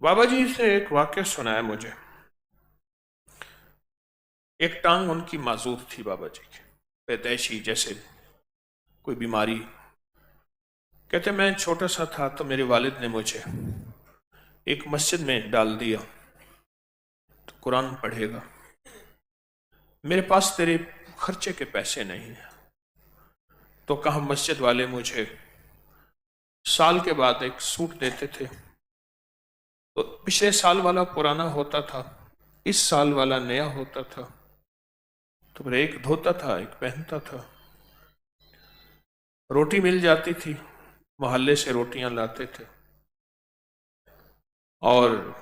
बाबा जी से एक वाक्य सुनाया मुझे। एक टांग उनकी माजूर थी बाबा जी की, पैदाइशी, जैसे कोई बीमारी। कहते मैं छोटा सा था तो मेरे वालिद ने मुझे एक मस्जिद में डाल दिया, तो कुरान पढ़ेगा। मेरे पास तेरे खर्चे के पैसे नहीं हैं, तो कहा मस्जिद वाले मुझे साल के बाद एक सूट देते थे, तो पिछले साल वाला पुराना होता था, इस साल वाला नया होता था, तो फिर एक धोता था एक पहनता था। रोटी मिल जाती थी, मोहल्ले से रोटियां लाते थे। और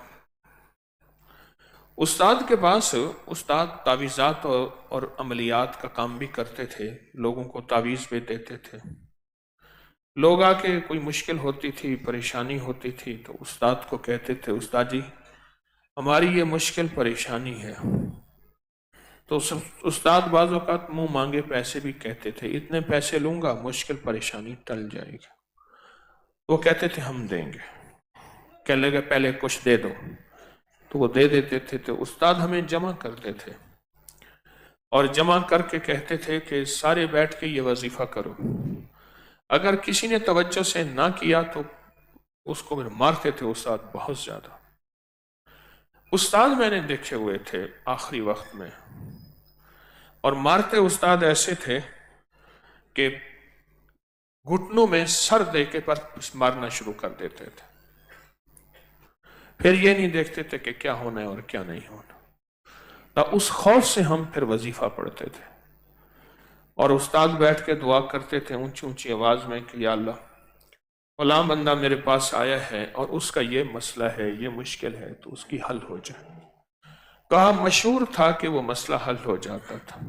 उस्ताद के पास उस्ताद तावीज़ात और अमलियात का काम भी करते थे, लोगों को तावीज़ भी देते थे। लोग आके कोई मुश्किल होती थी, परेशानी होती थी, तो उस्ताद को कहते थे उस्ताद जी हमारी ये मुश्किल परेशानी है। तो उस्ताद बाज़ औक़ात मुंह मांगे पैसे भी कहते थे, इतने पैसे लूंगा मुश्किल परेशानी टल जाएगी। वो कहते थे हम देंगे। कहने लगे पहले कुछ दे दो, तो वो दे देते थे। तो उस्ताद हमें जमा करते थे और जमा करके कहते थे कि सारे बैठ के ये वजीफा करो। अगर किसी ने तवज्जो से ना किया तो उसको फिर मारते थे उस्ताद बहुत ज्यादा। उस्ताद मैंने देखे हुए थे आखिरी वक्त में, और मारते उस्ताद ऐसे थे कि घुटनों में सर दे के पर मारना शुरू कर देते थे। फिर ये नहीं देखते थे कि क्या होना है और क्या नहीं होना। तो उस खौफ से हम फिर वजीफा पढ़ते थे, और उस्ताद बैठ के दुआ करते थे ऊंची ऊंची आवाज में कि या अल्लाह फलां बंदा मेरे पास आया है और उसका ये मसला है, ये मुश्किल है, तो उसकी हल हो जाए। कहा मशहूर था कि वो मसला हल हो जाता था।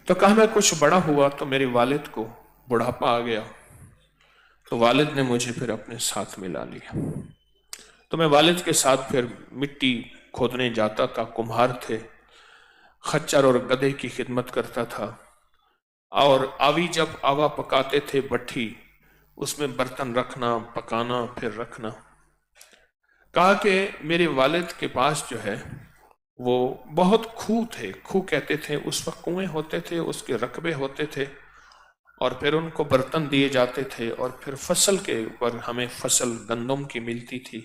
तो कहा मैं कुछ बड़ा हुआ तो मेरे वालिद को बुढ़ापा आ गया, तो वालिद ने मुझे फिर अपने साथ मिला लिया। तो मैं वालिद के साथ फिर मिट्टी खोदने जाता था, कुम्हार थे, खच्चर और गधे की खिदमत करता था। और आवी जब आवा पकाते थे भट्ठी, उसमें बर्तन रखना, पकाना, फिर रखना। कहा कि मेरे वालिद के पास जो है वो बहुत खूह थे, खूह कहते थे उस वक्त, कुएं होते थे, उसके रकबे होते थे, और फिर उनको बर्तन दिए जाते थे। और फिर फसल के ऊपर हमें फसल गंदम की मिलती थी,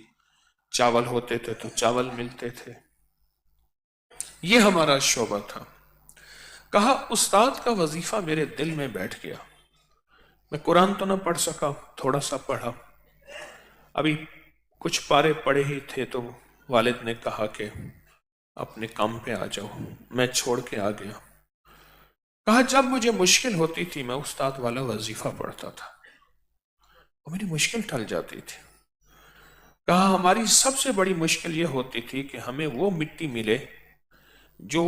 चावल होते थे तो चावल मिलते थे। ये हमारा शोबा था। कहा उस्ताद का वजीफा मेरे दिल में बैठ गया। मैं कुरान तो ना पढ़ सका, थोड़ा सा पढ़ा, अभी कुछ पारे पढ़े ही थे, तो वालिद ने कहा कि अपने काम पे आ जाओ। मैं छोड़ के आ गया। कहा जब मुझे मुश्किल होती थी मैं उस्ताद वाला वजीफा पढ़ता था और मेरी मुश्किल टल जाती थी। कहा हमारी सबसे बड़ी मुश्किल यह होती थी कि हमें वो मिट्टी मिले जो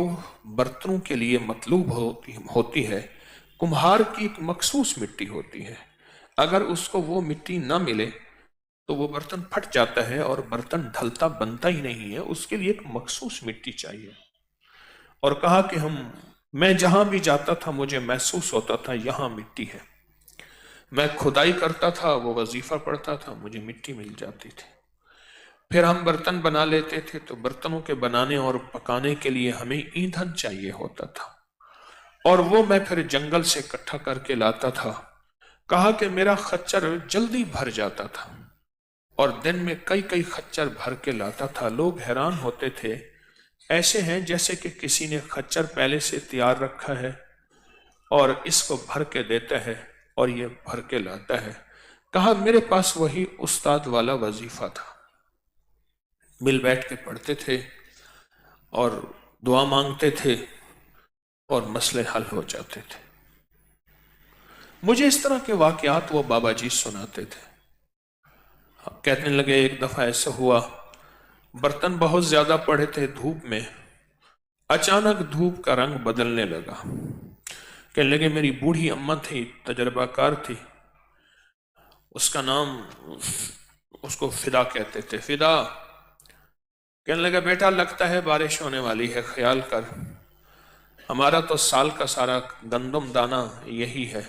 बर्तनों के लिए मतलूब होती है। कुम्हार की एक मखसूस मिट्टी होती है, अगर उसको वो मिट्टी ना मिले तो वो बर्तन फट जाता है और बर्तन ढलता बनता ही नहीं है, उसके लिए एक मखसूस मिट्टी चाहिए। और कहा कि मैं जहां भी जाता था मुझे महसूस होता था यहां मिट्टी है। मैं खुदाई करता था, वो वजीफा पढ़ता था, मुझे मिट्टी मिल जाती थी। फिर हम बर्तन बना लेते थे, तो बर्तनों के बनाने और पकाने के लिए हमें ईंधन चाहिए होता था, और वो मैं फिर जंगल से इकट्ठा करके लाता था। कहा कि मेरा खच्चर जल्दी भर जाता था और दिन में कई कई खच्चर भर के लाता था। लोग हैरान होते थे, ऐसे हैं जैसे कि किसी ने खच्चर पहले से तैयार रखा है और इसको भर के देता है और ये भर के लाता है। कहा मेरे पास वही उस्ताद वाला वजीफा था, मिल बैठ के पढ़ते थे और दुआ मांगते थे और मसले हल हो जाते थे। मुझे इस तरह के वाकयात वो बाबा जी सुनाते थे। कहने लगे एक दफा ऐसा हुआ, बर्तन बहुत ज्यादा पड़े थे धूप में, अचानक धूप का रंग बदलने लगा। कहने लगे मेरी बूढ़ी अम्मा थी, तजर्बाकार थी, उसका नाम, उसको फिदा कहते थे, फिदा। कहने लगा बेटा लगता है बारिश होने वाली है, ख्याल कर, हमारा तो साल का सारा गंदम दाना यही है,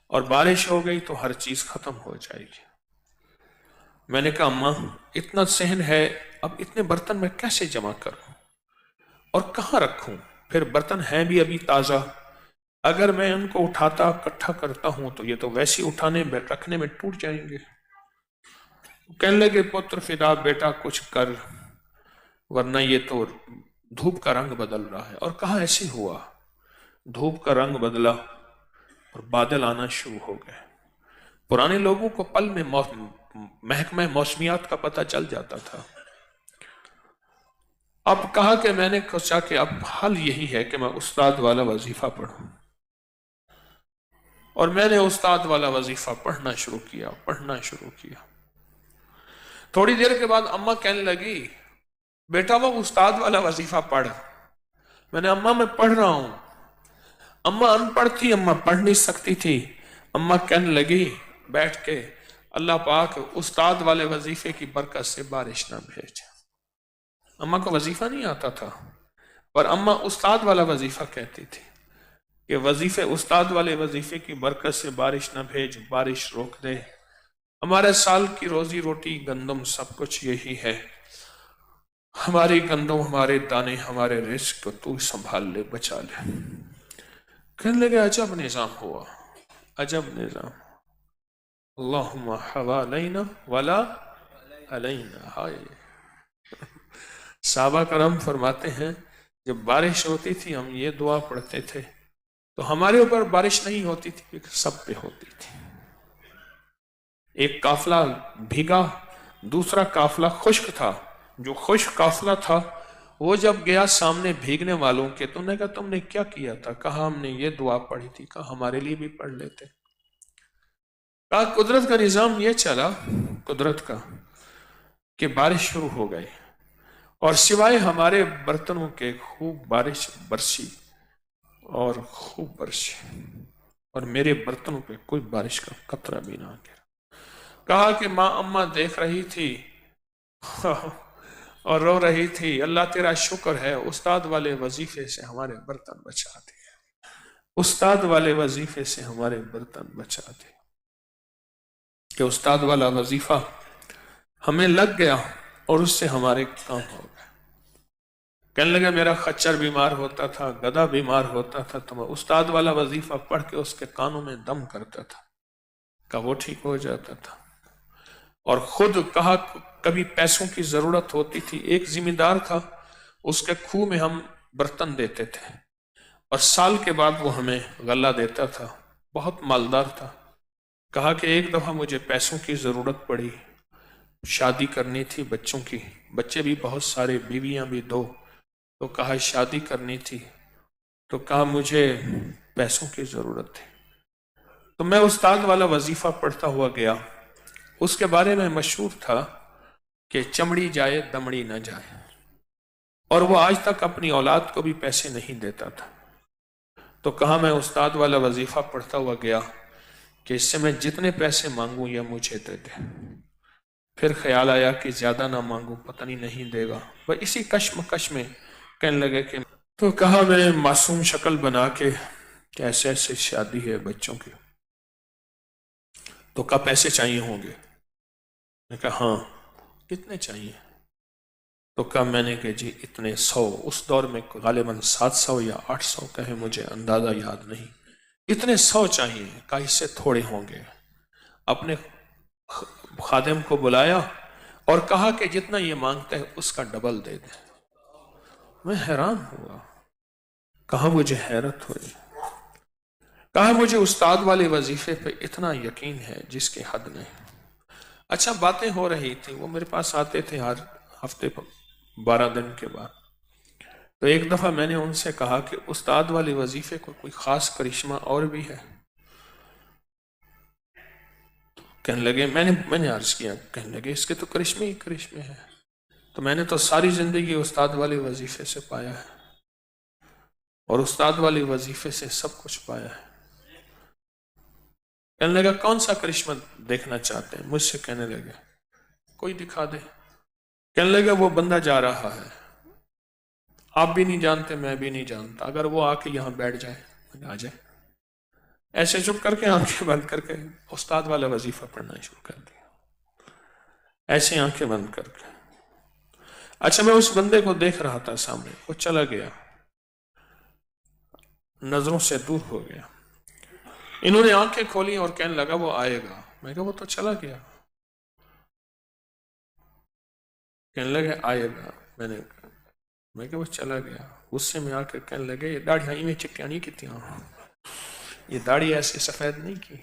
और बारिश हो गई तो हर चीज खत्म हो जाएगी। میں نے کہا اماں اتنا صحن ہے، اب اتنے برتن میں کیسے جمع کروں اور کہاں رکھوں؟ پھر برتن ہیں بھی ابھی تازہ، اگر میں ان کو اٹھاتا اکٹھا کرتا ہوں تو یہ تو ویسے اٹھانے میں رکھنے میں ٹوٹ جائیں گے۔ کہنے لگے پتر فدا بیٹا کچھ کر، ورنہ یہ تو دھوپ کا رنگ بدل رہا ہے۔ اور کہا ایسے ہوا، دھوپ کا رنگ بدلا اور بادل آنا شروع ہو گئے۔ پرانے لوگوں کو پل میں محکمہ موسمیات کا پتہ چل جاتا تھا۔ اب کہا کہ میں نے سوچا کہ اب حل یہی ہے کہ میں استاد والا وظیفہ پڑھوں، اور میں نے استاد والا وظیفہ پڑھنا شروع کیا۔ تھوڑی دیر کے بعد اماں کہنے لگی بیٹا وہ استاد والا وظیفہ پڑھ۔ میں نے اماں میں پڑھ رہا ہوں۔ اماں ان پڑھ تھی، اماں پڑھ نہیں سکتی تھی۔ اماں کہنے لگی بیٹھ کے اللہ پاک استاد والے وظیفے کی برکت سے بارش نہ بھیج۔ اماں کو وظیفہ نہیں آتا تھا، پر اماں استاد والا وظیفہ کہتی تھی کہ استاد والے وظیفے کی برکت سے بارش نہ بھیج، بارش روک دے۔ ہمارے سال کی روزی روٹی گندم سب کچھ یہی ہے، ہماری گندم ہمارے دانے ہمارے رزق کو تو سنبھال لے، بچا لے۔ کہنے لگے عجب نظام ہوا، عجب نظام۔ اللہم حوالینا ولا علینا۔ ہائے، صحابہ کرام فرماتے ہیں جب بارش ہوتی تھی ہم یہ دعا پڑھتے تھے تو ہمارے اوپر بارش نہیں ہوتی تھی، سب پہ ہوتی تھی۔ ایک قافلہ بھیگا، دوسرا قافلہ خشک تھا۔ جو خشک قافلہ تھا وہ جب گیا سامنے بھیگنے والوں کے تو نے کہا تم نے کیا کیا تھا؟ کہا ہم نے یہ دعا پڑھی تھی۔ کہا ہمارے لیے بھی پڑھ لیتے۔ کہا قدرت کا نظام یہ چلا، قدرت کا، کہ بارش شروع ہو گئی اور سوائے ہمارے برتنوں کے خوب بارش برسی اور خوب برسی، اور میرے برتنوں پہ کوئی بارش کا قطرہ بھی نہ گرا۔ کہا کہ ماں اماں دیکھ رہی تھی اور رو رہی تھی، اللہ تیرا شکر ہے استاد والے وظیفے سے ہمارے برتن بچا دیے، استاد والے وظیفے سے ہمارے برتن بچا دیے، کہ استاد والا وظیفہ ہمیں لگ گیا اور اس سے ہمارے کام ہو گئے۔ کہنے لگا میرا خچر بیمار ہوتا تھا، گدھا بیمار ہوتا تھا تو میں استاد والا وظیفہ پڑھ کے اس کے کانوں میں دم کرتا تھا، کہ وہ ٹھیک ہو جاتا تھا۔ اور خود کہا کبھی پیسوں کی ضرورت ہوتی تھی، ایک ذمہ دار تھا، اس کے کھو میں ہم برتن دیتے تھے اور سال کے بعد وہ ہمیں غلہ دیتا تھا، بہت مالدار تھا۔ کہا کہ ایک دفعہ مجھے پیسوں کی ضرورت پڑی، شادی کرنی تھی بچوں کی، بچے بھی بہت سارے، بیویاں بھی دو، تو کہا شادی کرنی تھی، تو کہا مجھے پیسوں کی ضرورت تھی، تو میں استاد والا وظیفہ پڑھتا ہوا گیا۔ اس کے بارے میں مشہور تھا کہ چمڑی جائے دمڑی نہ جائے، اور وہ آج تک اپنی اولاد کو بھی پیسے نہیں دیتا تھا۔ تو کہا میں استاد والا وظیفہ پڑھتا ہوا گیا کہ اس سے میں جتنے پیسے مانگوں یہ مجھے دے دے۔ پھر خیال آیا کہ زیادہ نہ مانگوں، پتہ نہیں دے گا۔ وہ اسی کشمکش میں کہنے لگے کہ تو کہا میں معصوم شکل بنا کے کہ ایسے ایسے شادی ہے بچوں کی، تو کہا پیسے چاہیے ہوں گے؟ میں کہا ہاں، کتنے چاہیے؟ تو کہا میں نے کہ جی اتنے 100، اس دور میں غالباً 700 یا 800 کہیں، مجھے اندازہ یاد نہیں، اتنے 100 چاہیے۔ کہا اس سے تھوڑے ہوں گے۔ اپنے خادم کو بلایا اور کہا کہ جتنا یہ مانگتا ہے اس کا ڈبل دے دے۔ میں حیران ہوا، کہا مجھے حیرت ہوئی، کہا مجھے استاد والے وظیفے پہ اتنا یقین ہے جس کی حد نہیں۔ اچھا باتیں ہو رہی تھی، وہ میرے پاس آتے تھے ہر ہفتے 12 دن کے بعد۔ تو ایک دفعہ میں نے ان سے کہا کہ استاد والے وظیفے کو کوئی خاص کرشمہ اور بھی ہے؟ کہنے لگے میں نے عرض کیا، کہنے لگے اس کے تو کرشمے ہی کرشمے ہیں، تو میں نے تو ساری زندگی استاد والے وظیفے سے پایا ہے اور استاد والے وظیفے سے سب کچھ پایا ہے۔ کہنے لگا کون سا کرشمہ دیکھنا چاہتے ہیں؟ مجھ سے کہنے لگے کوئی دکھا دے۔ کہنے لگا وہ بندہ جا رہا ہے، آپ بھی نہیں جانتے میں بھی نہیں جانتا، اگر وہ آ کے یہاں بیٹھ جائے آ جائے۔ ایسے چپ کر کے آنکھیں بند کر کے استاد والا وظیفہ پڑھنا شروع کر دیا۔ ایسے آنکھیں بند کر کے. اچھا میں اس بندے کو دیکھ رہا تھا سامنے، وہ چلا گیا، نظروں سے دور ہو گیا. انہوں نے آنکھیں کھولی اور کہنے لگا وہ آئے گا. میں کہا وہ تو چلا گیا. کہنے لگے آئے گا. میں کہا وہ چلا گیا. غصے میں آ کر کہنے لگے یہ داڑھیاں ایویں چٹیاں نہیں کیتیاں، یہ داڑھی ایسے سفید نہیں کی.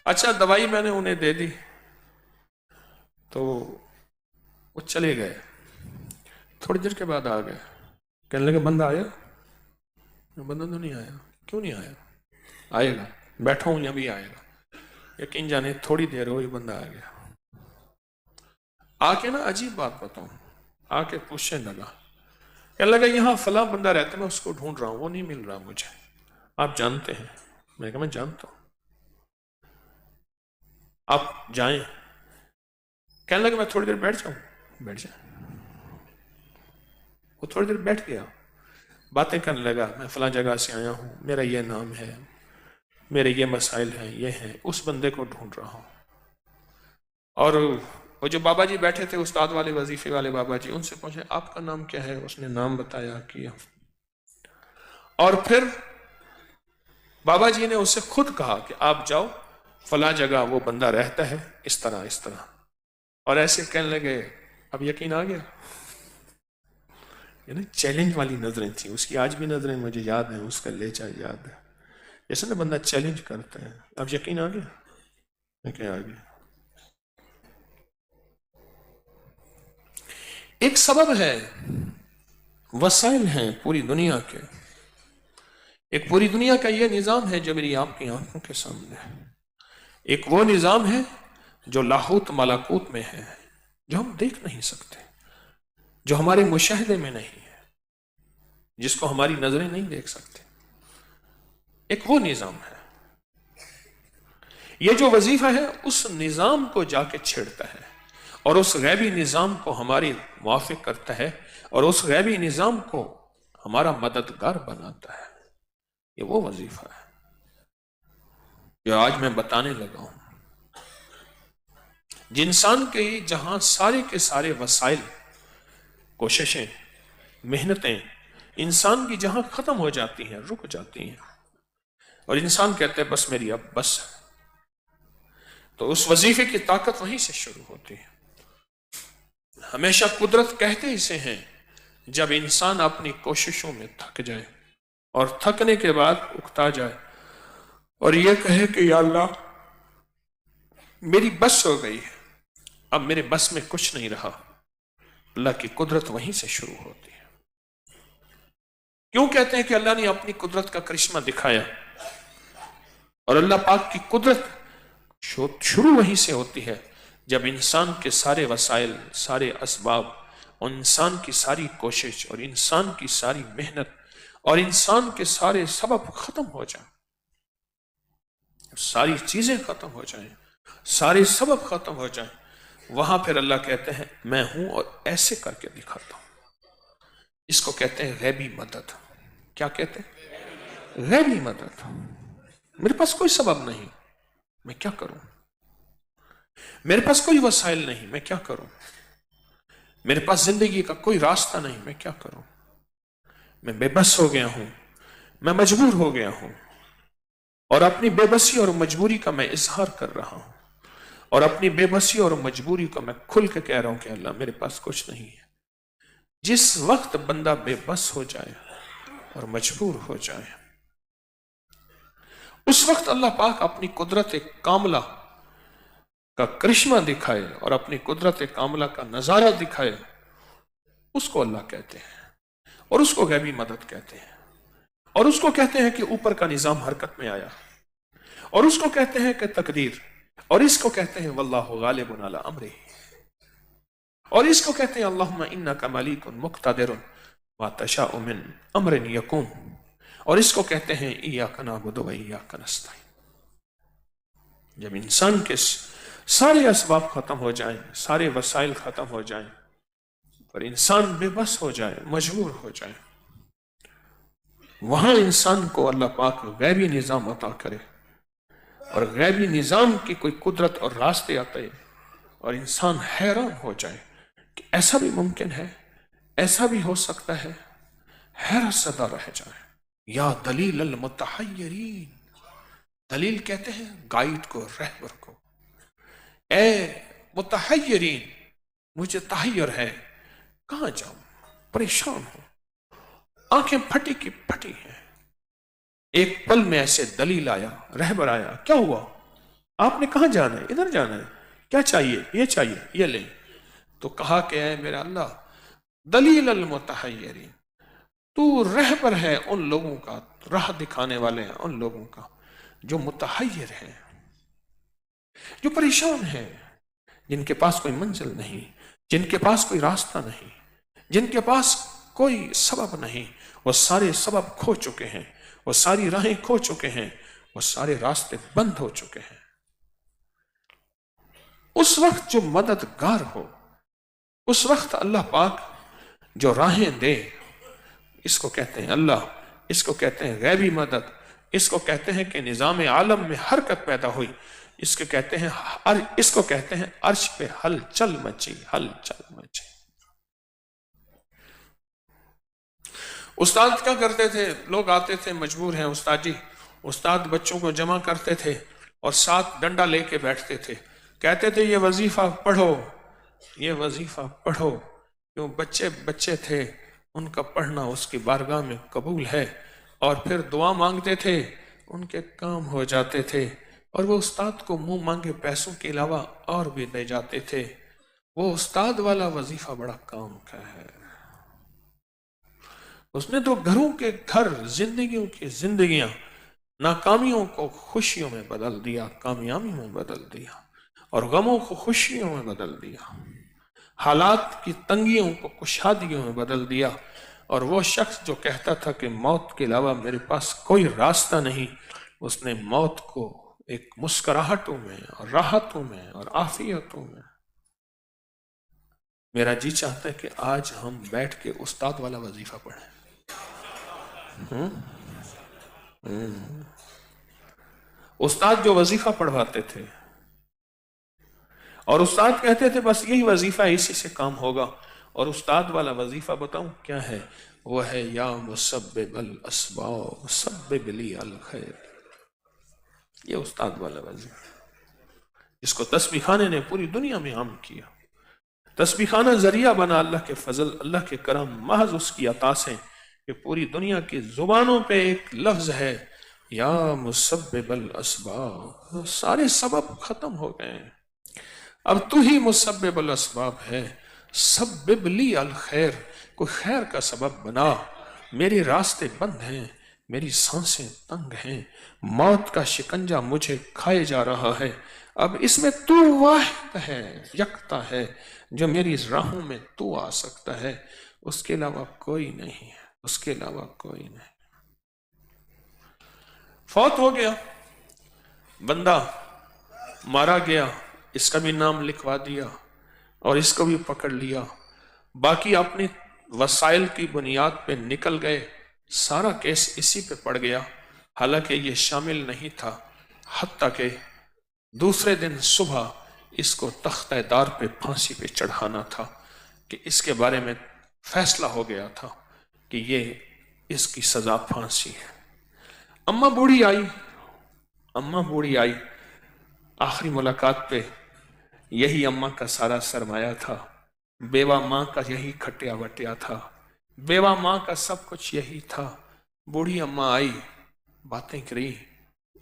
اچھا دوائی میں نے انہیں دے دی تو وہ چلے گئے. تھوڑی دیر کے بعد آ گئے. کہنے لگے بندہ آیا؟ بندہ تو نہیں آیا. کیوں نہیں آیا؟ آئے گا، بیٹھا ہوں ابھی آئے گا. یقین جانے تھوڑی دیر ہوئی بندہ آ گیا. آ کے نا عجیب بات بتاؤں، آ کے پوچھنے لگا، کہنے لگا یہاں فلاں بندہ رہتا ہے، میں اس کو ڈھونڈ رہا ہوں، وہ نہیں مل رہا مجھے، آپ جانتے ہیں؟ میں کہا میں جانتا ہوں، آپ جائیں. کہنے لگا میں تھوڑی دیر بیٹھ جاؤں. بیٹھ جائیں. وہ تھوڑی دیر بیٹھ گیا، باتیں کرنے لگا، میں فلاں جگہ سے آیا ہوں، میرا یہ نام ہے، میرے یہ مسائل ہیں، یہ ہیں. اس بندے کو ڈھونڈ رہا ہوں. اور وہ جو بابا جی بیٹھے تھے استاد والے وظیفے والے بابا جی، ان سے پوچھے آپ کا نام کیا ہے؟ اس نے نام بتایا کیا. اور پھر بابا جی نے اس سے خود کہا کہ آپ جاؤ فلاں جگہ وہ بندہ رہتا ہے اس طرح اس طرح. اور ایسے کہنے لگے. اب یقین آ گیا، یعنی چیلنج والی نظریں تھیں اس کی. آج بھی نظریں مجھے یاد ہیں، اس کا لہجہ یاد ہے. جیسے نا بندہ چیلنج کرتا ہے. اب یقین آ گیا؟ یقین آ گیا. ایک سبب ہے، وسائل ہیں پوری دنیا کے. ایک پوری دنیا کا یہ نظام ہے جو میری آپ کی آنکھوں کے سامنے ہے. ایک وہ نظام ہے جو لاہوت ملاکوت میں ہے، جو ہم دیکھ نہیں سکتے، جو ہمارے مشاہدے میں نہیں ہے، جس کو ہماری نظریں نہیں دیکھ سکتے. ایک وہ نظام ہے. یہ جو وظیفہ ہے اس نظام کو جا کے چھیڑتا ہے اور اس غیبی نظام کو ہماری موافق کرتا ہے اور اس غیبی نظام کو ہمارا مددگار بناتا ہے. یہ وہ وظیفہ ہے جو آج میں بتانے لگا ہوں. انسان کے جہاں سارے کے سارے وسائل، کوششیں، محنتیں انسان کی جہاں ختم ہو جاتی ہیں، رک جاتی ہیں، اور انسان کہتے ہیں بس میری اب بس ہے، تو اس وظیفے کی طاقت وہیں سے شروع ہوتی ہے. ہمیشہ قدرت کہتے اسے ہیں جب انسان اپنی کوششوں میں تھک جائے اور تھکنے کے بعد اکتا جائے اور یہ کہے کہ یا اللہ میری بس ہو گئی ہے، اب میرے بس میں کچھ نہیں رہا. اللہ کی قدرت وہیں سے شروع ہوتی ہے. کیوں کہتے ہیں کہ اللہ نے اپنی قدرت کا کرشمہ دکھایا؟ اور اللہ پاک کی قدرت شروع وہیں سے ہوتی ہے جب انسان کے سارے وسائل، سارے اسباب اور انسان کی ساری کوشش اور انسان کی ساری محنت اور انسان کے سارے سبب ختم ہو جائیں، ساری چیزیں ختم ہو جائیں، سارے سبب ختم ہو جائیں، وہاں پھر اللہ کہتے ہیں میں ہوں اور ایسے کر کے دکھاتا ہوں. اس کو کہتے ہیں غیبی مدد. کیا کہتے ہیں؟ غیبی مدد. میرے پاس کوئی سبب نہیں، میں کیا کروں؟ میرے پاس کوئی وسائل نہیں، میں کیا کروں؟ میرے پاس زندگی کا کوئی راستہ نہیں، میں کیا کروں؟ میں بے بس ہو گیا ہوں، میں مجبور ہو گیا ہوں، اور اپنی بے بسی اور مجبوری کا میں اظہار کر رہا ہوں، اور اپنی بے بسی اور مجبوری کو میں کھل کے کہہ رہا ہوں کہ اللہ میرے پاس کچھ نہیں ہے. جس وقت بندہ بے بس ہو جائے اور مجبور ہو جائے، اس وقت اللہ پاک اپنی قدرت کاملہ کا کرشمہ دکھائے اور اپنی قدرت کاملہ کا نظارہ دکھائے، اس کو اللہ کہتے ہیں اور اس کو غیبی مدد کہتے ہیں. اور اس کو کہتے ہیں کہ اوپر کا نظام حرکت میں آیا، اور اس کو کہتے ہیں کہ تقدیر، اور اس کو کہتے ہیں واللہ غالب علی امرہ، اور اس کو کہتے ہیں اللہم انک ملیک مقتدر ما تشاء من امر یکون، اور اس کو کہتے ہیں ایاک نعبد و ایاک نستعین. جب انسان کے سارے اسباب ختم ہو جائیں، سارے وسائل ختم ہو جائیں اور انسان بے بس ہو جائے، مجبور ہو جائے، وہاں انسان کو اللہ پاک غیبی نظام عطا کرے اور غیبی نظام کی کوئی قدرت اور راستے آتے اور انسان حیران ہو جائے کہ ایسا بھی ممکن ہے، ایسا بھی ہو سکتا ہے، حیرت زدہ رہ جائے۔ یا دلیل المتحیرین، دلیل کہتے ہیں گائیڈ کو، رہبر کو۔ اے متحیرین، مجھے تحیر ہے، کہاں جاؤں، پریشان ہوں، آنکھیں پھٹی کی پھٹی ہیں۔ ایک پل میں ایسے دلیل آیا، رہبر آیا، کیا ہوا، آپ نے کہاں جانا ہے، ادھر جانا ہے، کیا چاہیے، یہ لیں۔ تو کہا کہ اے میرا اللہ، دلیل المتحیرین، تو رہبر ہے ان لوگوں کا، راہ دکھانے والے ہیں ان لوگوں کا جو متحیر ہیں، جو پریشان ہیں، جن کے پاس کوئی منزل نہیں، جن کے پاس کوئی راستہ نہیں، جن کے پاس کوئی سبب نہیں، وہ سارے سبب کھو چکے ہیں، وہ ساری راہیں کھو چکے ہیں، وہ سارے راستے بند ہو چکے ہیں۔ اس وقت جو مددگار ہو، اس وقت اللہ پاک جو راہیں دے، اس کو کہتے ہیں اللہ، اس کو کہتے ہیں غیبی مدد، اس کو کہتے ہیں کہ نظام عالم میں حرکت پیدا ہوئی، اس کو کہتے ہیں عرش پہ ہلچل مچی، ہلچل مچی۔ استاد کیا کرتے تھے، لوگ آتے تھے مجبور ہیں استاد جی، استاد بچوں کو جمع کرتے تھے اور ساتھ ڈنڈا لے کے بیٹھتے تھے، کہتے تھے یہ وظیفہ پڑھو، یہ وظیفہ پڑھو، کیوں بچے تھے، ان کا پڑھنا اس کی بارگاہ میں قبول ہے، اور پھر دعا مانگتے تھے، ان کے کام ہو جاتے تھے، اور وہ استاد کو منہ مانگے پیسوں کے علاوہ اور بھی دے جاتے تھے۔ وہ استاد والا وظیفہ بڑا کام کا ہے، اس نے تو گھروں کے گھر، زندگیوں کی زندگیاں، ناکامیوں کو خوشیوں میں بدل دیا، کامیابی میں بدل دیا، اور غموں کو خوشیوں میں بدل دیا، حالات کی تنگیوں کو کشادیوں میں بدل دیا۔ اور وہ شخص جو کہتا تھا کہ موت کے علاوہ میرے پاس کوئی راستہ نہیں، اس نے موت کو ایک مسکراہٹوں میں اور راحتوں میں اور عافیتوں میں۔ میرا جی چاہتا ہے کہ آج ہم بیٹھ کے استاد والا وظیفہ پڑھیں۔ استاد جو وظیفہ پڑھواتے تھے، اور استاد کہتے تھے بس یہی وظیفہ ہے، اسی سے کام ہوگا، اور استاد والا وظیفہ بتاؤں کیا ہے، وہ ہے یا مسبب الاسباب سبب لی الخیر۔ یہ استاد والا وظیفہ جس کو تسبیح خانے نے پوری دنیا میں عام کیا۔ تسبیح خانہ ذریعہ بنا اللہ کے فضل، اللہ کے کرم، محض اس کی عطا سے کہ پوری دنیا کی زبانوں پہ ایک لفظ ہے یا مسبب الاسباب، سارے سبب ختم ہو گئے ہیں، اب تو ہی مسبب الاسباب ہے، سبب لی الخیر، کوئی خیر کا سبب بنا، میرے راستے بند ہیں، میری سانسیں تنگ ہیں، موت کا شکنجہ مجھے کھائے جا رہا ہے، اب اس میں تو واحد ہے، یکتا ہے، جو میری راہوں میں تو آ سکتا ہے، اس کے علاوہ کوئی نہیں ہے، اس کے علاوہ کوئی نہیں۔ فوت ہو گیا بندہ، مارا گیا، اس کا بھی نام لکھوا دیا اور اس کو بھی پکڑ لیا، باقی اپنی وسائل کی بنیاد پہ نکل گئے، سارا کیس اسی پہ پڑ گیا، حالانکہ یہ شامل نہیں تھا، حتیٰ کہ دوسرے دن صبح اس کو تختہ دار پہ پھانسی پہ چڑھانا تھا کہ اس کے بارے میں فیصلہ ہو گیا تھا کہ یہ اس کی سزا پھانسی ہے۔ اماں بوڑھی آئی آخری ملاقات پہ، یہی اماں کا سارا سرمایہ تھا، بیوہ ماں کا یہی کھٹیا وٹیا تھا، بیوہ ماں کا سب کچھ یہی تھا۔ بوڑھی اماں آئی، باتیں کری،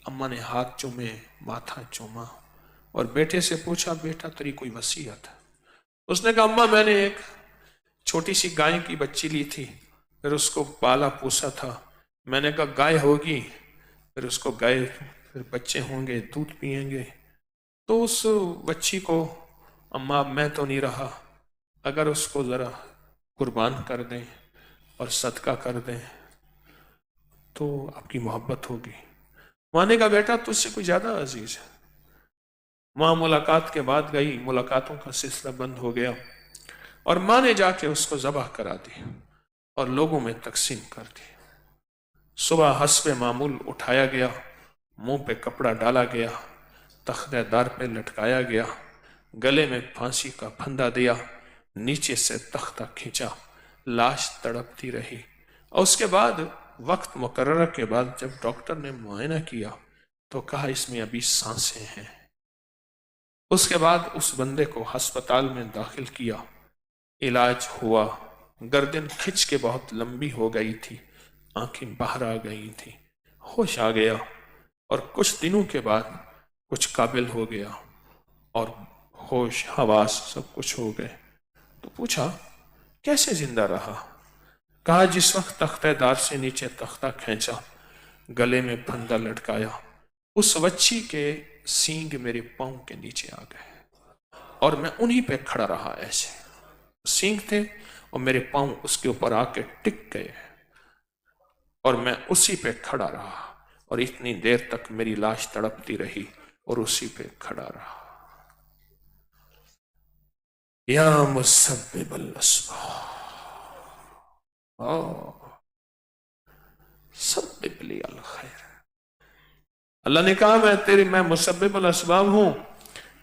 اماں نے ہاتھ چومے، ماتھا چوما، اور بیٹے سے پوچھا بیٹا تیری کوئی وصیت ہے؟ اس نے کہا اماں میں نے ایک چھوٹی سی گائے کی بچی لی تھی، پھر اس کو پالا پوسا تھا، میں نے کہا گائے ہوگی، پھر اس کو گائے، پھر بچے ہوں گے، دودھ پئیں گے، تو اس بچی کو اماں میں تو نہیں رہا، اگر اس کو ذرا قربان کر دیں اور صدقہ کر دیں تو آپ کی محبت ہوگی۔ ماں نے کہا بیٹا تجھ سے کوئی زیادہ عزیز ہے۔ ماں ملاقات کے بعد گئی، ملاقاتوں کا سلسلہ بند ہو گیا، اور ماں نے جا کے اس کو ذبح کرا دی اور لوگوں میں تقسیم کر دی۔ صبح حسب معمول اٹھایا گیا، मुंह पे कपड़ा डाला गया, तख्ते दार पे लटकाया गया, गले में फांसी का फंदा दिया, नीचे से तख्ता खींचा, लाश तड़पती रही। और उसके बाद वक्त मुकर्रर के बाद जब डॉक्टर ने मुआयना किया तो कहा इसमें अभी सांसें हैं। उसके बाद उस बंदे को अस्पताल में दाखिल किया, इलाज हुआ, गर्दन खिंच के बहुत लंबी हो गई थी, आंखें बाहर आ गई थी, होश आ गया और कुछ दिनों के बाद कुछ काबिल हो गया और होश हवास सब कुछ हो गए। तो पूछा कैसे जिंदा रहा? कहा जिस वक्त तख्तेदार से नीचे तख्ता खींचा, गले में फंदा लटकाया, उस बच्ची के सींग मेरे पांव के नीचे आ गए और मैं उन्हीं पे खड़ा रहा। ऐसे सींग थे और मेरे पांव उसके ऊपर आके टिक गए और मैं उसी पे खड़ा रहा और इतनी देर तक मेरी लाश तड़पती रही और उसी पे खड़ा रहा। या मुसब्बिबल अस्बाब सब्बिब ली अल खैर। अल्लाह ने कहा मैं मुसब्बिबुल अस्बाब हूं,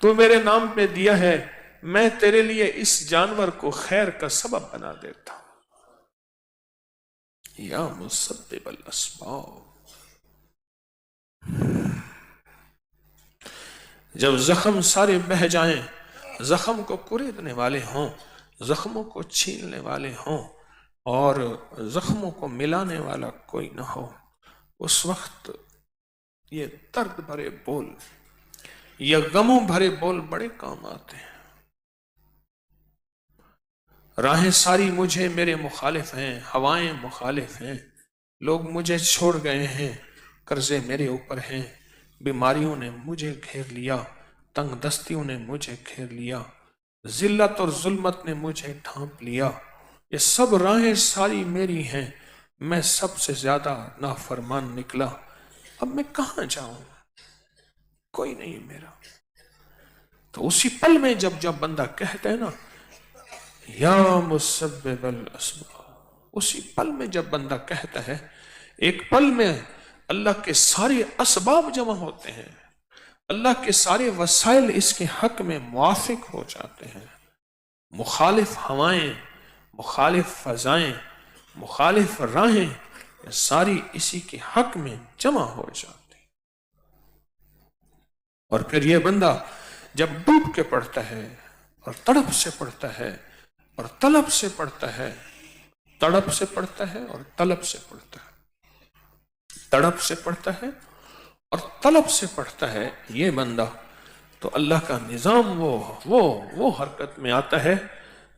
तू मेरे नाम पे दिया है, मैं तेरे लिए इस जानवर को खैर का सबब बना देता हूं। या मुसब्बिबुल अस्बाब। जब जख्म सारे बह जाएं, जख्म को कुरेदने वाले हों, जख्मों को छीलने वाले हों और जख्मों को मिलाने वाला कोई ना हो, उस वक्त ये दर्द भरे बोल, ये गमों भरे बोल बड़े काम आते हैं। राहें सारी मुझे मेरे मुखालिफ हैं, हवाएं मुखालिफ हैं, लोग मुझे छोड़ गए हैं, कर्जे मेरे ऊपर हैं, बीमारियों ने मुझे घेर लिया, तंग दस्तियों ने मुझे घेर लिया, जिल्लत और जुल्मत ने मुझे ढांप लिया। ये सब राहें सारी मेरी हैं, मैं सबसे ज्यादा नाफरमान निकला। अब मैं कहां जाऊं? कोई नहीं मेरा। तो उसी पल में जब बंदा कहता है ना या मुसब्बिबल अस्बाब, उसी पल में जब बंदा कहता है, एक पल में अल्लाह के सारे असबाब जमा होते हैं, अल्लाह के सारे वसाइल इसके हक में मुआफिक हो जाते हैं। मुखालिफ हवाएं, मुखालिफ फजाएं, मुखालिफ राहें सारी इसी के हक में जमा हो जाती। और फिर यह बंदा जब डूब के पढ़ता है और तड़प से पढ़ता है और तलब से पढ़ता है, तड़प से पढ़ता है और तलब से पढ़ता है, तड़प से पढ़ता है और तलब से पढ़ता है ये बंदा, तो अल्लाह का निजाम वो हरकत में आता है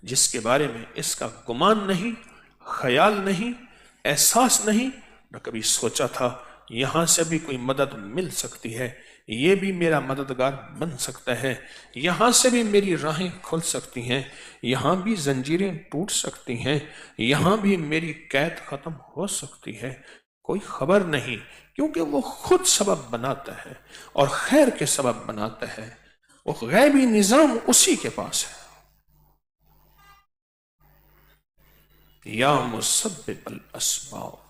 जिसके बारे में इसका गुमान नहीं, ख्याल नहीं, एहसास नहीं, न कभी सोचा था यहां से भी कोई मदद मिल सकती है, ये भी मेरा मददगार बन सकता है, यहां से भी मेरी राहें खुल सकती हैं, यहां भी जंजीरें टूट सकती हैं, यहां भी मेरी कैद खत्म हो सकती है। कोई खबर नहीं, क्योंकि वो खुद सबब बनाता है और खैर के सबब बनाता है। वो गैबी निजाम उसी के पास है। या मुसब्बिबल अस्बाब,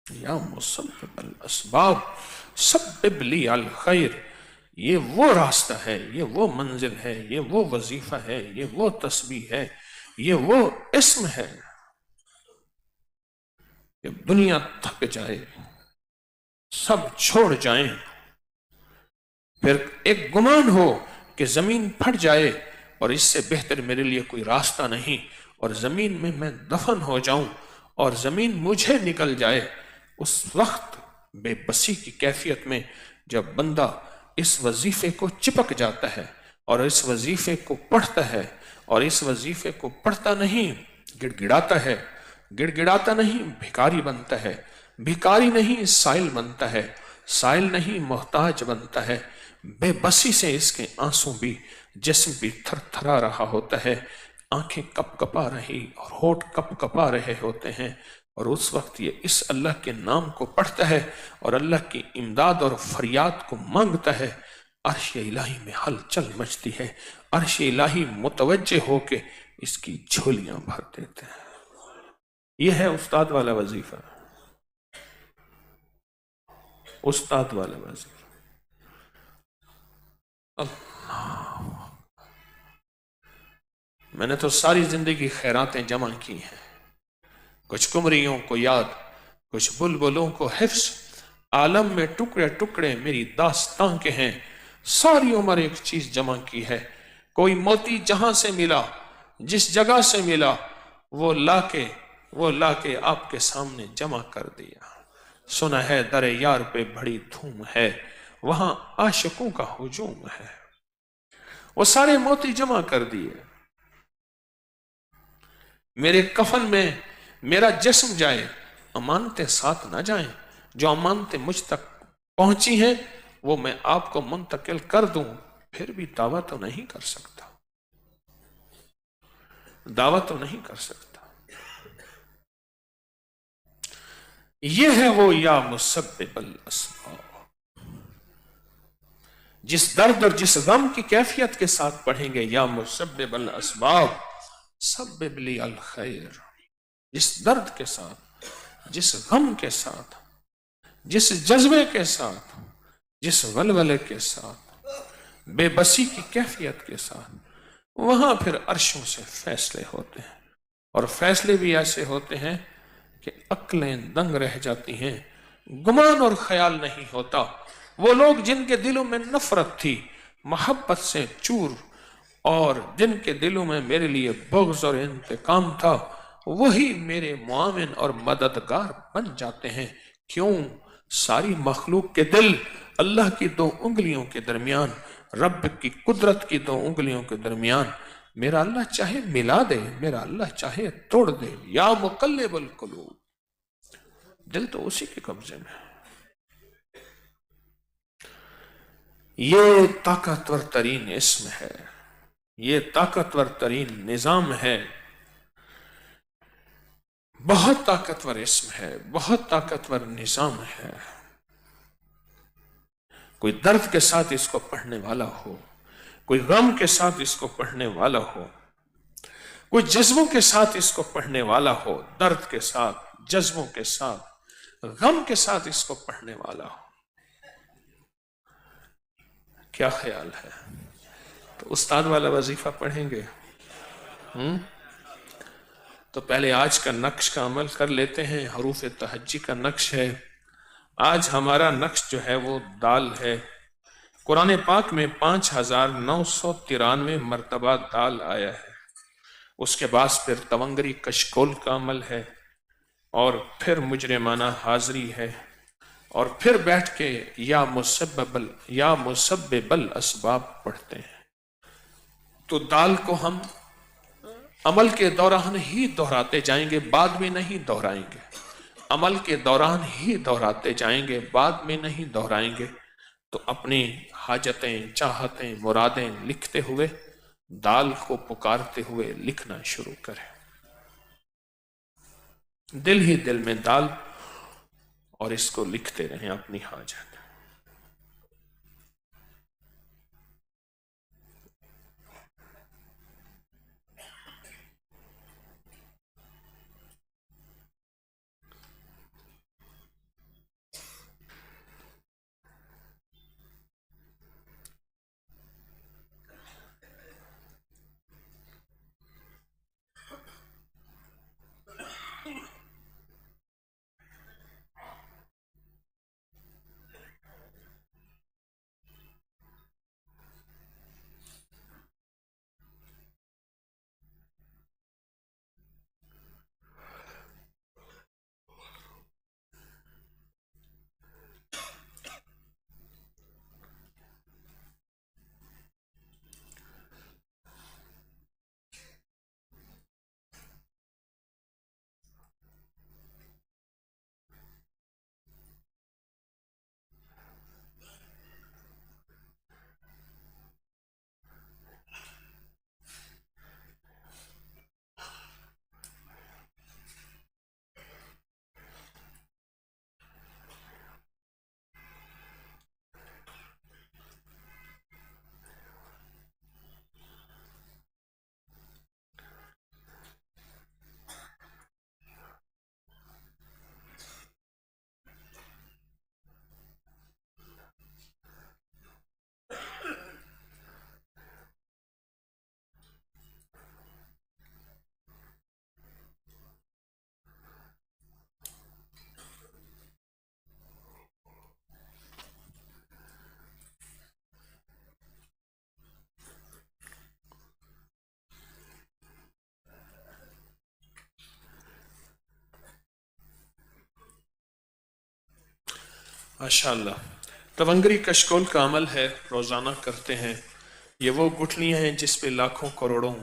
या मुसब्बिबल अस्बाब सब्बिब ली अल खैर। ये वो रास्ता है, ये वो मंजिल है, ये वो वजीफा है, ये वो तस्बीह है, ये वो इस्म है। दुनिया थक जाए, सब छोड़ जाएं, फिर एक गुमान हो कि जमीन फट जाए और इससे बेहतर मेरे लिए कोई रास्ता नहीं, और जमीन में मैं दफन हो जाऊं और जमीन मुझे निकल जाए, उस वक्त बेबसी की कैफियत में जब बंदा इस वजीफे को चिपक जाता है और इस वजीफे को पढ़ता है और इस वजीफे को पढ़ता नहीं गिड़गिड़ाता है, गिड़गिड़ाता नहीं भिखारी बनता है, भिखारी नहीं साइल बनता है, साइल नहीं मोहताज बनता है। बेबसी से इसके आंसू भी, जिस्म भी थरथरा रहा होता है, आंखें कपकपा रही और होठ कपकपा रहे होते हैं, और उस वक्त ये इस अल्लाह के नाम को पढ़ता है और अल्लाह की इमदाद और फरियाद को मांगता है। अर्श इलाही में हलचल मचती है, अर्श इलाही मुतवज्जे होके इसकी झोलियां भर देते हैं। यह है उस्ताद वाला वजीफा। उस्ताद वाला वजीफा। मैंने तो सारी जिंदगी खैरातें जमा की हैं, कुछ कुमरियों को याद, कुछ बुलबुलों को हिफ्स, आलम में टुकड़े टुकड़े मेरी दास्तां के हैं। सारी उम्र एक चीज जमा की है, कोई मोती जहां से मिला, जिस जगह से मिला, वो लाके आपके सामने जमा कर दिया। सुना है दर यार पे बड़ी धूम है, वहां आशिकों का हुजूम है। वो सारे मोती जमा कर दिए। मेरे कफन में मेरा जिस्म जाए, अमानतें साथ ना जाएं। जो अमानतें मुझ तक पहुंची हैं वो मैं आपको मुंतकिल कर दूं, फिर भी दावा तो नहीं कर सकता, दावा तो नहीं कर सकता। ये है वो या मुसब्बिबल अस्बाब, जिस दर्द और जिस गम की कैफियत के साथ पढ़ेंगे या मुसब्बिबल अस्बाब सब्बिबली अल खैर, जिस दर्द के साथ, जिस गम के साथ, जिस जज्बे के साथ, जिस वलवले के साथ, बेबसी की कैफियत के साथ, वहां फिर अर्शों से फैसले होते हैं। और फैसले भी ऐसे होते हैं कि अक्लें दंग रह जाती हैं, गुमान और ख्याल नहीं होता। वो लोग जिनके दिलों में नफरत थी, मोहब्बत से चूर, और जिनके दिलों में मेरे लिए बुग़्ज़ और इंतकाम था, वही मेरे मुआविन और मददगार बन जाते हैं। क्यों? सारी मखलूक के दिल अल्लाह की दो उंगलियों के दरमियान, रब की कुदरत की दो उंगलियों के दरमियान, मेरा अल्लाह चाहे मिला दे, मेरा अल्लाह चाहे तोड़ दे। या मुक़ल्लिबुल क़ुलूब, दिल तो उसी के कब्जे में है। ये ताकतवर तरीन इस्म है, ये ताकतवर तरीन निजाम है, बहुत ताकतवर इस्म है, बहुत ताकतवर निजाम है। कोई दर्द के साथ इसको पढ़ने वाला हो, कोई गम के साथ इसको पढ़ने वाला हो, कोई जज्बों के साथ इसको पढ़ने वाला हो, दर्द के साथ, जज्बों के साथ, गम के साथ इसको पढ़ने वाला हो, क्या ख्याल है? तो उस्ताद वाला वजीफा पढ़ेंगे। तो पहले आज का नक्श का अमल कर लेते हैं। हरूफ तहज्जी का नक्श है। आज हमारा नक्श जो है वो दाल है। कुरान पाक में 5993 मरतबा दाल आया है। उसके बाद फिर तवंगरी कशकोल का अमल है, और फिर मुजरिमाना हाजिरी है, और फिर बैठ के या मुसब्बिबल असबाब पढ़ते हैं। तो दाल को हम अमल के दौरान ही दोहराते जाएंगे, बाद में नहीं दोहराएंगे। अमल के दौरान ही दोहराते जाएंगे, बाद में नहीं दोहराएंगे। तो अपनी हाजतें, चाहतें, मुरादें लिखते हुए, दाल को पुकारते हुए लिखना शुरू करें। दिल ही दिल में दाल, और इसको लिखते रहें अपनी हाजत। माशाअल्लाह। तवंगरी कशकोल का अमल है, रोज़ाना करते हैं। ये वो गुठलियाँ हैं जिस पे लाखों करोड़ों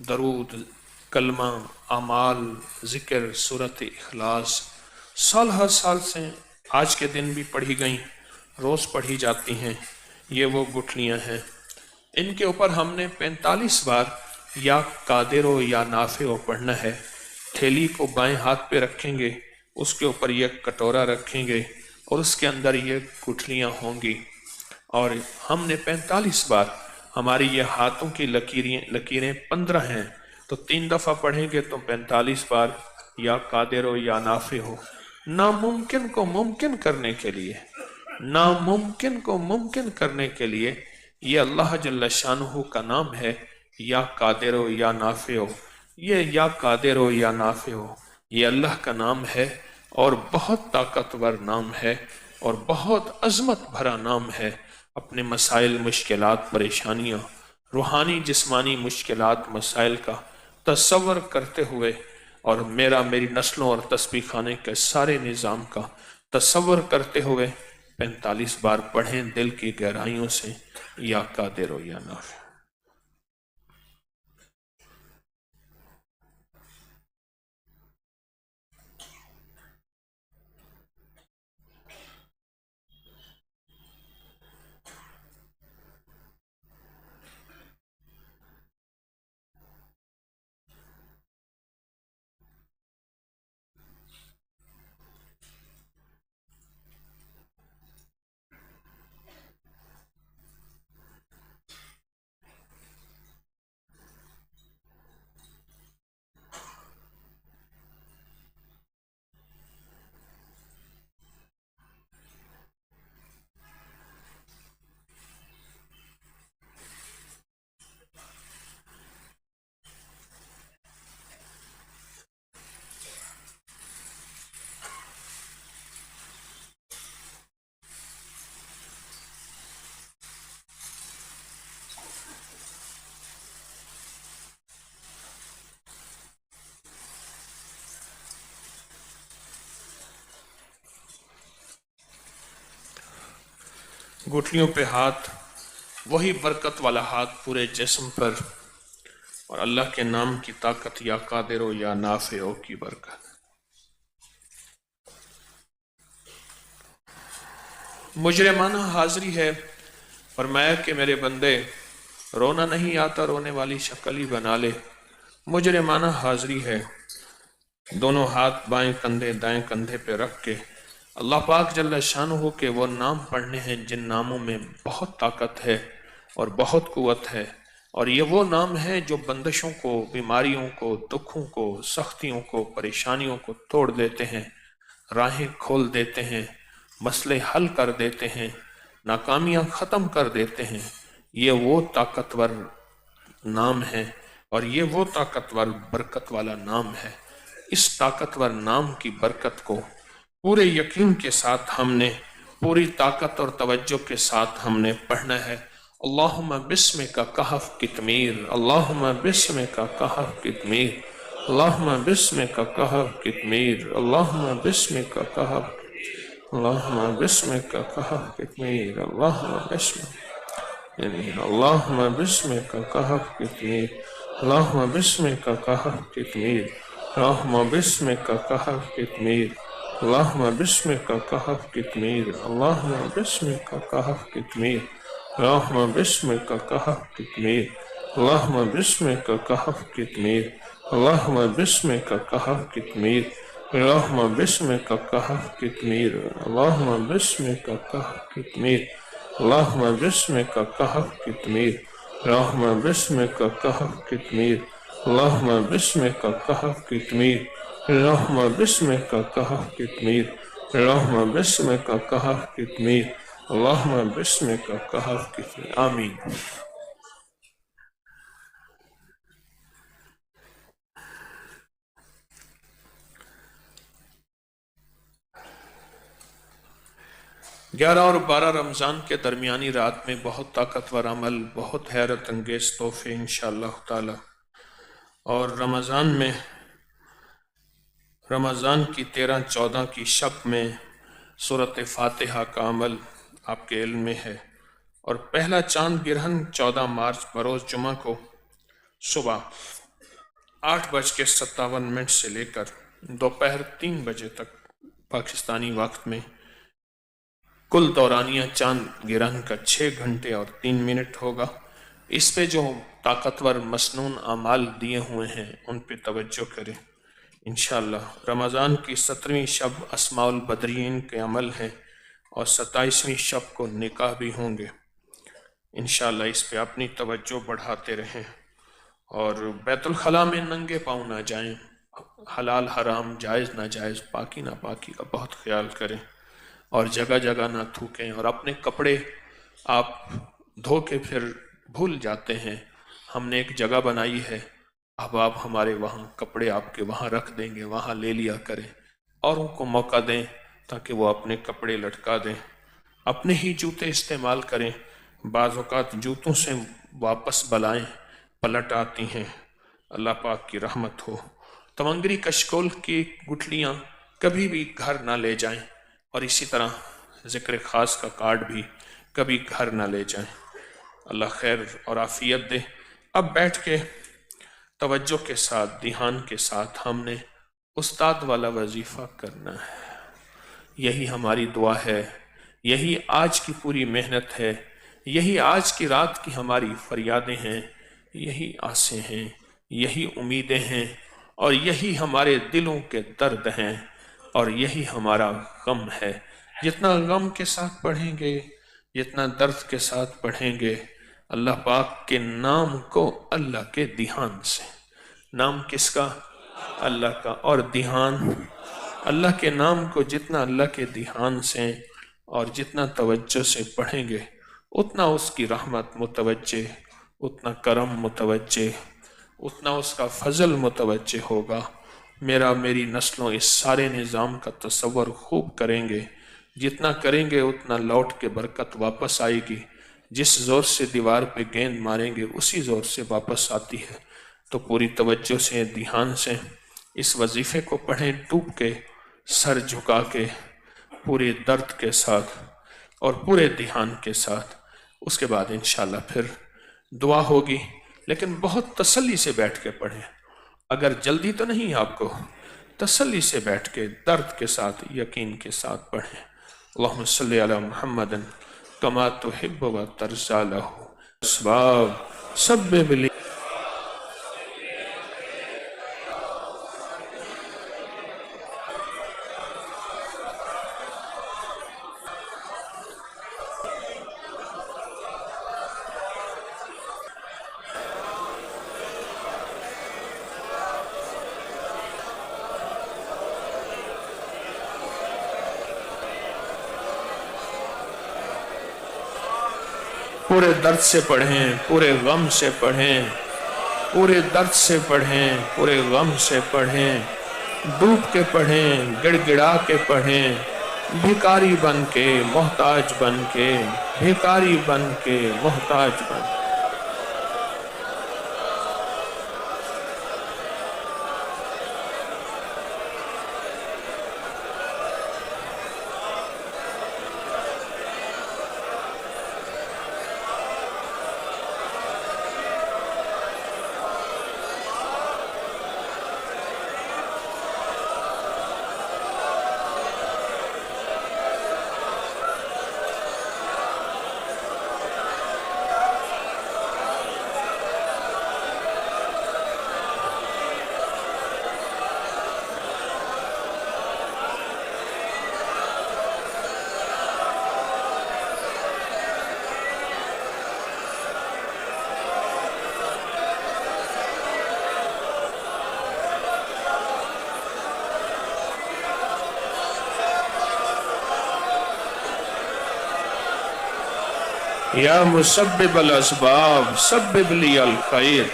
दरूद, कलमा, अमाल, ज़िक्र, सूरत इखलास साल हर साल से आज के दिन भी पढ़ी गई, रोज़ पढ़ी जाती हैं। ये वो गुठलियाँ हैं, इनके ऊपर हमने 45 बार या कादिरो या नाफिओ पढ़ना है। थैली को बाएं हाथ पे रखेंगे, उसके ऊपर यह कटोरा रखेंगे और उसके अंदर ये गुठलियाँ होंगी और हमने 45 बार, हमारी ये हाथों की लकीरें 15 हैं, तो 3 दफ़ा पढ़ेंगे तो 45 बार या कादिरो या नाफे हो। नामुमकिन को मुमकिन करने के लिए, नामुमकिन को मुमकिन करने के लिए ये अल्लाह जल्ल शानुहु का नाम है, या कादिरो या नाफे हो। ये या कादिरो या नाफे हो, ये अल्लाह का नाम है और बहुत ताकतवर नाम है और बहुत अजमत भरा नाम है। अपने मसाइल, मुश्किलात, परेशानियाँ, रूहानी जिस्मानी मुश्किलात, मसाइल का तसव्वुर करते हुए और मेरी नस्लों और तस्बीह खाने के सारे निज़ाम का तसव्वुर करते हुए 45 बार पढ़ें दिल की गहराइयों से, या कादिर या नाफिअ। गुठलियों पे हाथ, वही बरकत वाला हाथ पूरे जिस्म पर, और अल्लाह के नाम की ताकत, या कादिरो या नाफिओ की बरकत। मुजरिमाना हाजिरी है, फरमाया कि मेरे बंदे रोना नहीं आता, रोने वाली शक्ल ही बना ले। मुजरिमाना हाजिरी है, दोनों हाथ बाएं कंधे दाएं कंधे पे रख के अल्लाह पाक जल्ल शानुहु के वो नाम पढ़ने हैं जिन नामों में बहुत ताकत है और बहुत कुव्वत है। और ये वो नाम है जो बंदिशों को, बीमारियों को, दुखों को, सख्तियों को, परेशानियों को तोड़ देते हैं, राहें खोल देते हैं, मसले हल कर देते हैं, नाकामियां ख़त्म कर देते हैं। ये वो ताकतवर नाम है और ये वो ताकतवर बरकत वाला नाम है। इस ताकतवर नाम की बरकत को पूरे यकीन के साथ हमने, पूरी ताकत और तवज्जो के साथ हमने पढ़ना है। अल्लाहुम्मा बिस्मिका कहफ कितमीर, अल्लाहुम्मा बिस्मिका कहफ कितमीर, अल्लाहुम्मा बिस्मिका कहफ कितमीर, अल्लाहुम्मा बिस्मिका कहफ, अल्लाहुम्मा बिस्मिका कहफ कितमीर, अल्लाहुम्मा बिस्मिका, अल्लाहुम्मा बिस्मिका कहफ कितमीर, अल्लाहुम्मा बिस्मिका कहफ कितमीर, अल्लाहुम्मा बिस्मिका कहफ कितमीर, अल्लाहुम्मा बिस्मिका कहफ कितमीर, अल्लाहुम्मा बिस्मिका कहफ कितमीर, अल्लाहुम्मा बिस्मिका कहफ कितमीर, अल्लाहुम्मा बिस्मिका कहफ कितमीर, अल्लाहुम्मा बिस्मिका कहफ कितमीर, अल्लाहुम्मा बिस्मिका कहफ कितमीर, अल्लाहुम्मा बिस्मिका कहफ कितमीर, अल्लाहुम्मा बिस्मिका कहफ कितमीर, अल्लाहुम्मा बिस्मिका कहफ कितमीर, अल्लाहुम्मा बिस्मिका कहफ कितमीर, अल्लाहुम्मा बिस्मिका कहफ कितमीर, अल्लाहुम्मा बिस्मिका कहफ कितमीर, अल्लाहुम्मा बिस्मिका कहफ कितमीर। आमीन। ग्यारह और 12 रमज़ान के दरमियानी रात में बहुत ताकतवर अमल, बहुत हैरत अंगेज तोहफे इंशाअल्लाह ताला। और रमज़ान में, रमज़ान की 13-14 की शब में सूरत फातिहा का अमल आपके इल्म में है। और पहला चांद गिरहन 14 मार्च बरोज़ जुमा को सुबह 8:57 से लेकर दोपहर 3 बजे तक पाकिस्तानी वक्त में कुल दौरानिया चांद गिरहन का 6 घंटे और 3 मिनट होगा। इस पे जो ताकतवर मसनून अमाल दिए हुए हैं उन पे तवज्जो करें। इंशाअल्लाह रमज़ान की 17वीं शब अस्माउल बदरीन के अमल हैं और 27वीं शब को निकाह भी होंगे। इंशाअल्लाह इस पे अपनी तवज्जो बढ़ाते रहें और बैतुल खला में नंगे पाँव ना जाएं, हलाल हराम जायज़ नाजायज़ पाकी ना पाकी का बहुत ख्याल करें और जगह जगह ना थूकें। और अपने कपड़े आप धो के फिर भूल जाते हैं, हमने एक जगह बनाई है, अब आप हमारे वहाँ कपड़े आपके वहाँ रख देंगे, वहाँ ले लिया करें। औरों को मौका दें ताकि वो अपने कपड़े लटका दें। अपने ही जूते इस्तेमाल करें, बाज़ औक़ात जूतों से वापस बलाएं पलट आती हैं, अल्लाह पाक की रहमत हो। तमंगरी कशकोल की गुठलियाँ कभी भी घर ना ले जाएं और इसी तरह ज़िक्र ख़ास का कार्ड भी कभी घर ना ले जाएं। अल्लाह खैर और आफ़ियत दे। अब बैठ के तवज्जो के साथ, ध्यान के साथ हमने उस्ताद वाला वजीफ़ा करना है। यही हमारी दुआ है, यही आज की पूरी मेहनत है, यही आज की रात की हमारी फरियादें हैं, यही आसें हैं, यही उम्मीदें हैं और यही हमारे दिलों के दर्द हैं और यही हमारा गम है। जितना गम के साथ पढ़ेंगे, जितना दर्द के साथ पढ़ेंगे, अल्लाह पाक के नाम को अल्लाह के ध्यान से, नाम किसका? अल्लाह का, और ध्यान अल्लाह के नाम को जितना अल्लाह के ध्यान से और जितना तवज्जो से पढ़ेंगे उतना उसकी रहमत मुतवज्जे, उतना करम मुतवज्जे, उतना उसका फजल मुतवज्जे होगा। मेरा मेरी नस्लों इस सारे निज़ाम का तसव्वुर खूब करेंगे, जितना करेंगे उतना लौट के बरकत वापस आएगी। जिस ज़ोर से दीवार पे गेंद मारेंगे उसी ज़ोर से वापस आती है। तो पूरी तवज्जो से, ध्यान से इस वजीफ़े को पढ़ें, डूब के, सर झुका के, पूरे दर्द के साथ और पूरे ध्यान के साथ। उसके बाद इंशाअल्लाह फिर दुआ होगी, लेकिन बहुत तसल्ली से बैठ के पढ़ें। अगर जल्दी तो नहीं, आपको तसल्ली से बैठ के दर्द के साथ, यकीन के साथ पढ़ें। अल्लाहुम्मा सल्ली अला मुहम्मदिन कमा तुहिब्बु व तर्ज़ा लहू अस्बाब सब्बे बिली। पूरे दर्द से पढ़ें, पूरे गम से पढ़ें, पूरे दर्द से पढ़ें, पूरे गम से पढ़ें, डूब के पढ़ें, गिड़गिड़ा के पढ़ें, भिखारी बन के, मोहताज बन के, भिखारी बन के, मोहताज बन के। या मुसब्बिबल अस्बाब सब्बिब लियल खैर।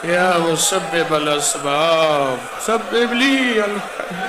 يا مسبب الأسباب سبب لي الخير.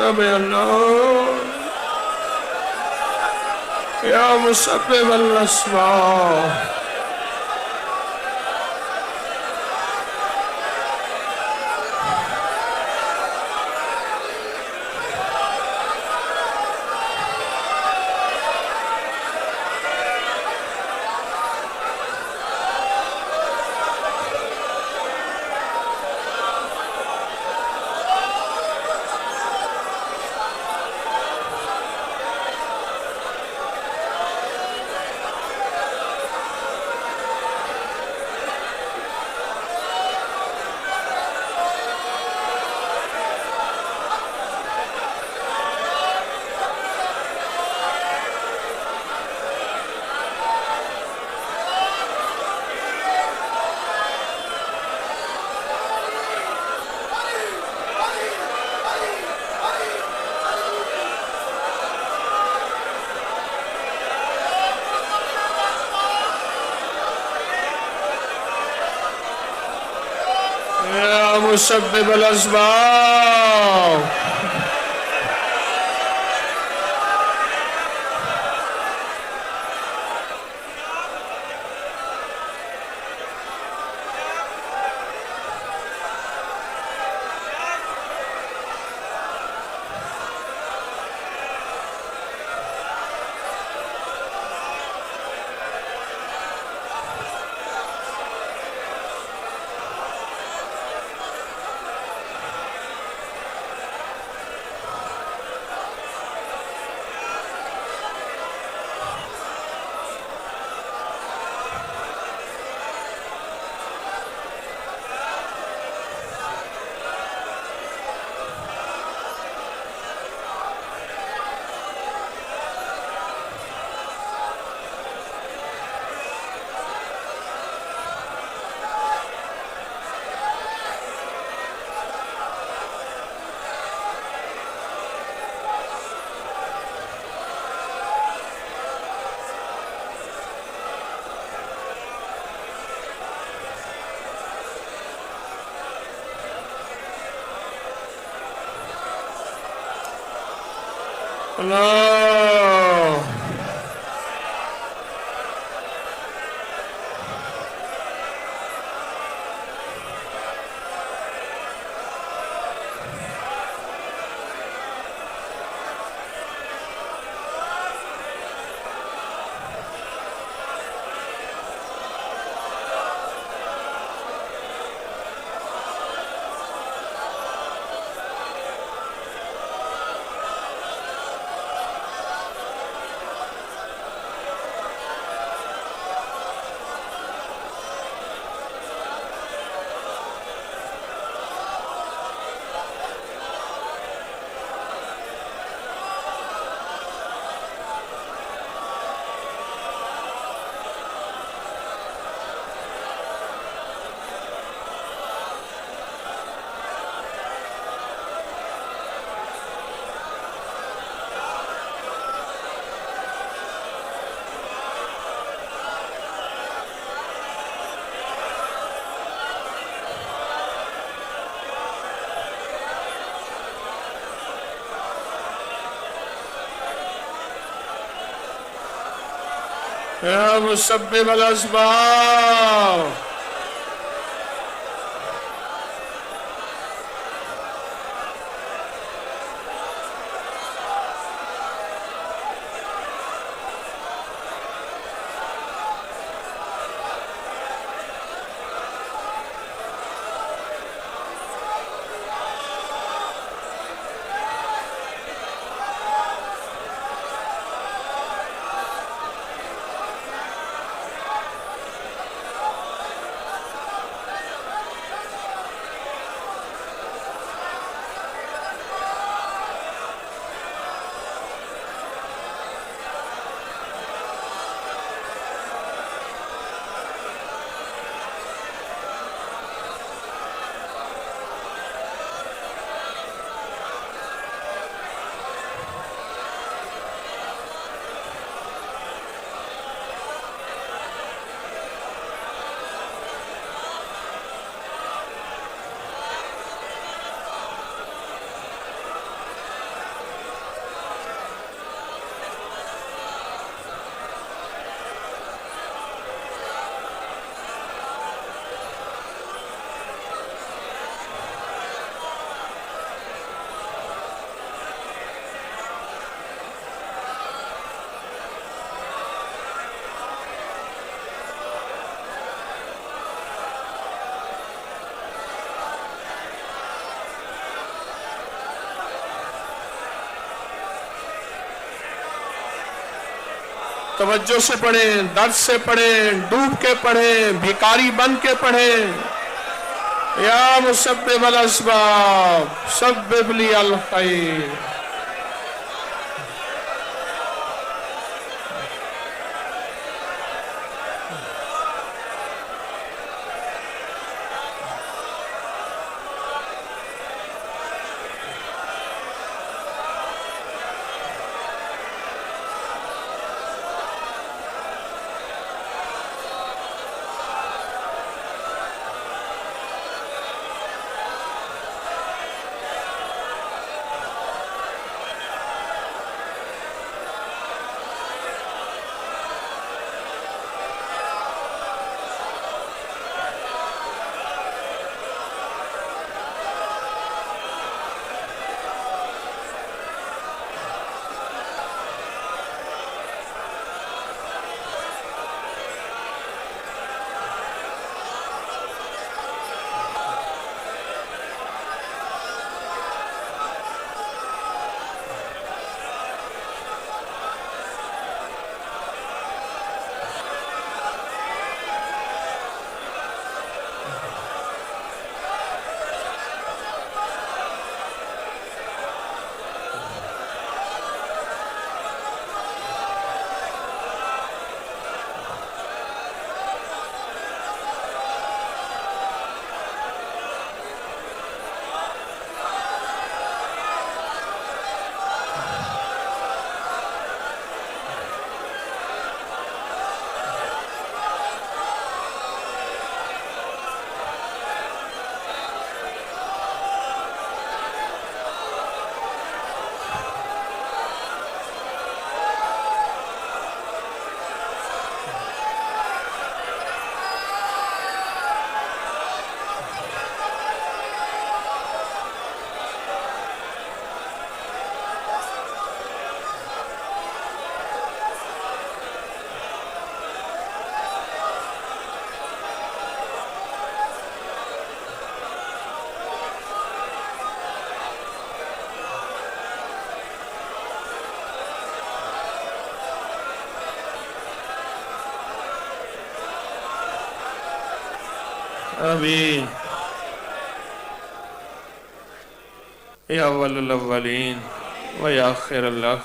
يا الله يا مسبب الأسباب يا مسبب الأسباب الله يا مسبب الأسباب توجہ سے پڑھیں، درد سے پڑھیں، ڈوب کے پڑھیں، بھیکاری بن کے پڑھیں۔ یا مسبب الاسباب سبب لی الخیر۔ آمین یا اول الاولین و یا آخر اللہ